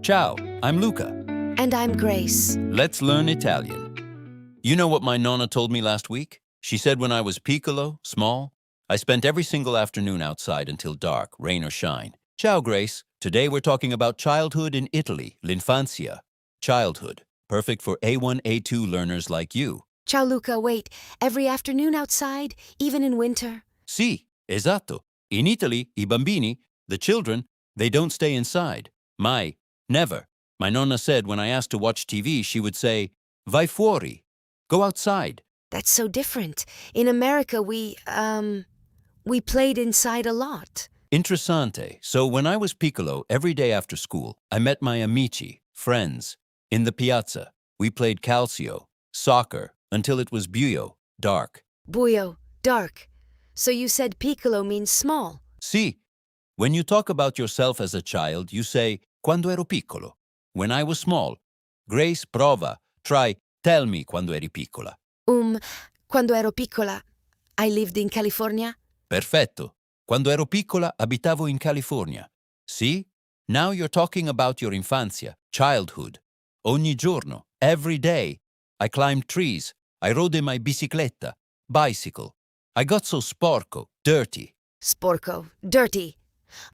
Ciao, I'm Luca. And I'm Grace. Let's learn Italian. You know what my nonna told me last week? She said when I was piccolo, small, I spent every single afternoon outside until dark, rain or shine. Ciao, Grace. Today we're talking about childhood in Italy, l'infanzia. Childhood, perfect for A1, A2 learners like you. Ciao, Luca. Wait, every afternoon outside, even in winter? Sì, esatto. In Italy, I bambini, the children, they don't stay inside. Mai, never. My nonna said when I asked to watch TV, she would say, vai fuori, go outside. That's so different. In America, we played inside a lot. Interessante. So when I was piccolo, every day after school, I met my amici, friends. In the piazza, we played calcio, soccer, until it was buio, dark. Buio, dark. So you said piccolo means small. Sì, when you talk about yourself as a child, you say, quando ero piccolo, when I was small. Grace, prova, try, tell me quando eri piccola. Quando ero piccola, I lived in California. Perfetto. Quando ero piccola abitavo in California. See? Now you're talking about your infanzia, childhood. Ogni giorno, every day. I climbed trees. I rode my bicicletta, bicycle. I got so sporco, dirty. Sporco, dirty.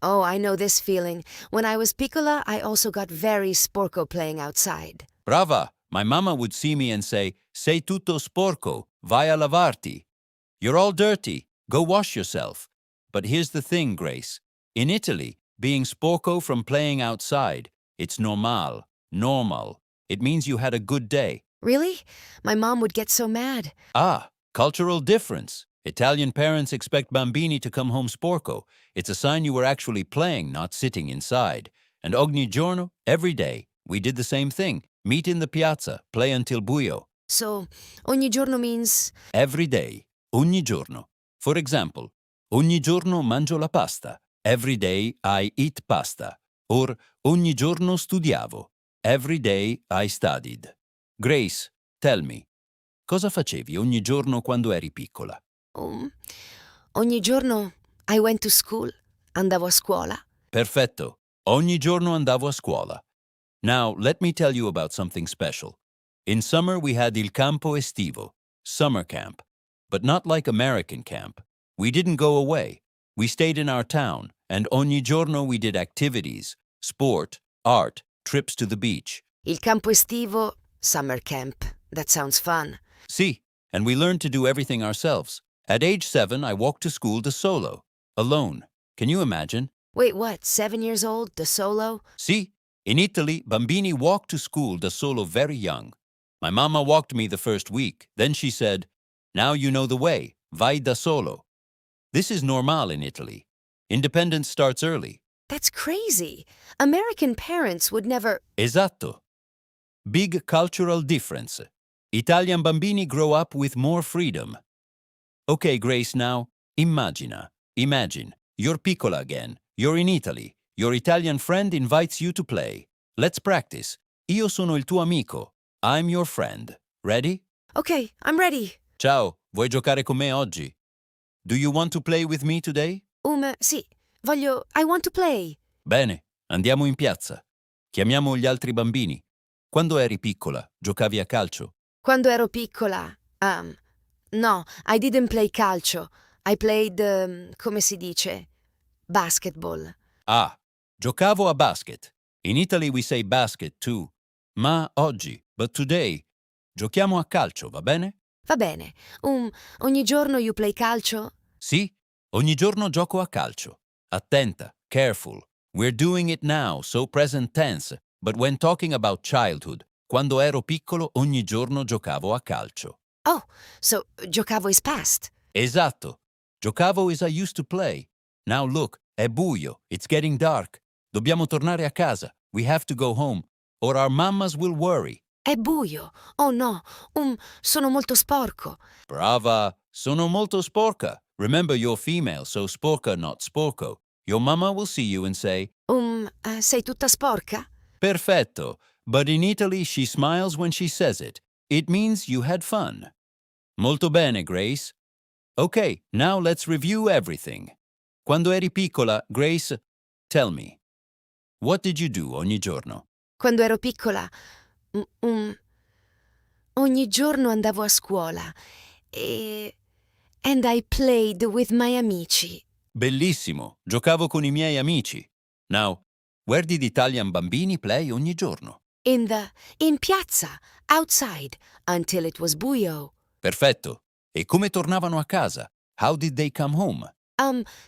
Oh, I know this feeling. When I was piccola, I also got very sporco playing outside. Brava! My mama would see me and say, sei tutto sporco, vai a lavarti. You're all dirty, go wash yourself. But here's the thing, Grace. In Italy, being sporco from playing outside, it's normal. It means you had a good day. Really? My mom would get so mad. Ah, cultural difference. Italian parents expect bambini to come home sporco. It's a sign you were actually playing, not sitting inside. And ogni giorno, every day, we did the same thing. Meet in the piazza, play until buio. So, ogni giorno means... Every day, ogni giorno. For example, ogni giorno mangio la pasta. Every day I eat pasta. Or ogni giorno studiavo. Every day I studied. Grace, tell me, cosa facevi ogni giorno quando eri piccola? Ogni giorno I went to school. Andavo a scuola. Perfetto. Ogni giorno andavo a scuola. Now, let me tell you about something special. In summer, we had il campo estivo, summer camp. But not like American camp. We didn't go away. We stayed in our town, and ogni giorno we did activities, sport, art, trips to the beach. Il campo estivo, summer camp. That sounds fun. See, and we learned to do everything ourselves. At age 7, I walked to school da solo, alone. Can you imagine? Wait, what? 7 years old? Da solo? See, in Italy, bambini walk to school da solo very young. My mama walked me the first week. Then she said, now you know the way, vai da solo. This is normal in Italy. Independence starts early. That's crazy. American parents would never... Esatto. Big cultural difference. Italian bambini grow up with more freedom. Okay, Grace, now, imagine, you're piccola again, you're in Italy, your Italian friend invites you to play. Let's practice. Io sono il tuo amico. I'm your friend. Ready? Okay, I'm ready. Ciao, vuoi giocare con me oggi? Do you want to play with me today? Sì, I want to play. Bene, andiamo in piazza. Chiamiamo gli altri bambini. Quando eri piccola, giocavi a calcio? Quando ero piccola, no, I didn't play calcio. I played, come si dice, basketball. Ah, giocavo a basket. In Italy we say basket too. Ma oggi, but today, giochiamo a calcio, va bene? Va bene. Ogni giorno you play calcio? Sì, ogni giorno gioco a calcio. Attenta, careful. We're doing it now, so present tense. But when talking about childhood, quando ero piccolo ogni giorno giocavo a calcio. Oh, so giocavo is past. Esatto. Giocavo is I used to play. Now look, è buio. It's getting dark. Dobbiamo tornare a casa. We have to go home. Or our mamas will worry. È buio. Oh no, sono molto sporco. Brava. Sono molto sporca. Remember, you're female, so sporca, not sporco. Your mama will see you and say, Sei tutta sporca? Perfetto. But in Italy, she smiles when she says it. It means you had fun. Molto bene, Grace. Okay, now let's review everything. Quando eri piccola, Grace, tell me, what did you do ogni giorno? Quando ero piccola, ogni giorno andavo a scuola and I played with my amici. Bellissimo, giocavo con i miei amici. Now, where did Italian bambini play ogni giorno? In piazza, outside, until it was buio. Perfetto. E come tornavano a casa? How did they come home?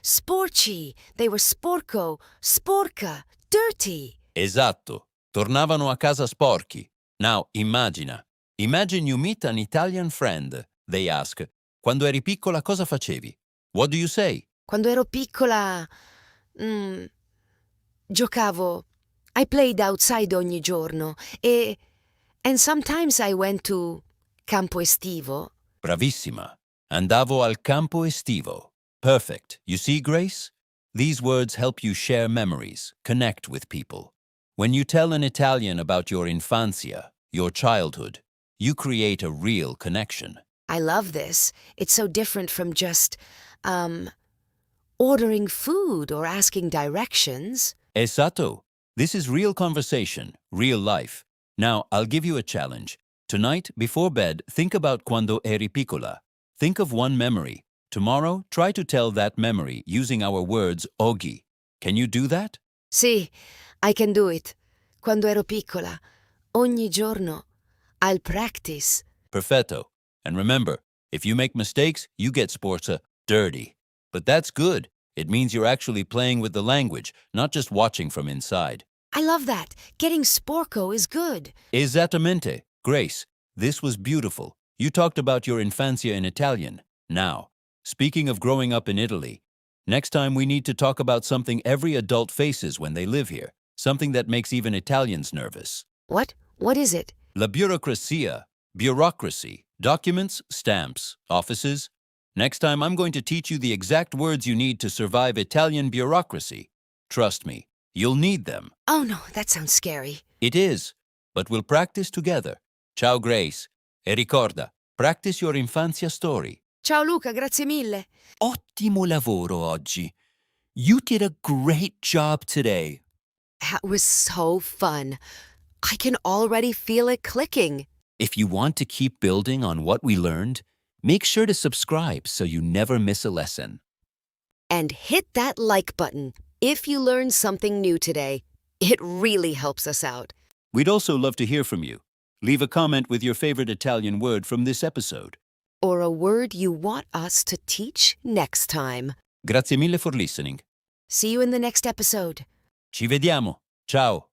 Sporci. They were sporco, sporca, dirty. Esatto. Tornavano a casa sporchi. Now, immagina. Imagine you meet an Italian friend. They ask, quando eri piccola cosa facevi? What do you say? Quando ero piccola, giocavo. I played outside ogni giorno and sometimes I went to campo estivo. Bravissima. Andavo al campo estivo. Perfect. You see, Grace? These words help you share memories, connect with people. When you tell an Italian about your infancia, your childhood, you create a real connection. I love this. It's so different from just, ordering food or asking directions. Esatto. This is real conversation, real life. Now, I'll give you a challenge. Tonight, before bed, think about quando eri piccola. Think of one memory. Tomorrow, try to tell that memory using our words oggi. Can you do that? Sì, I can do it. Quando ero piccola, ogni giorno, I'll practice. Perfetto. And remember, if you make mistakes, you get sporza dirty. But that's good. It means you're actually playing with the language, not just watching from inside. I love that. Getting sporco is good. Esattamente. Grace, this was beautiful. You talked about your infancia in Italian. Now, speaking of growing up in Italy, next time we need to talk about something every adult faces when they live here, something that makes even Italians nervous. What? What is it? La burocrazia. Bureaucracy. Documents, stamps, offices. Next time I'm going to teach you the exact words you need to survive Italian bureaucracy. Trust me, you'll need them. Oh no, that sounds scary. It is, but we'll practice together. Ciao Grace. E ricorda, practice your infanzia story. Ciao Luca, grazie mille. Ottimo lavoro oggi. You did a great job today. That was so fun. I can already feel it clicking. If you want to keep building on what we learned, make sure to subscribe so you never miss a lesson. And hit that like button if you learned something new today. It really helps us out. We'd also love to hear from you. Leave a comment with your favorite Italian word from this episode. Or a word you want us to teach next time. Grazie mille for listening. See you in the next episode. Ci vediamo. Ciao.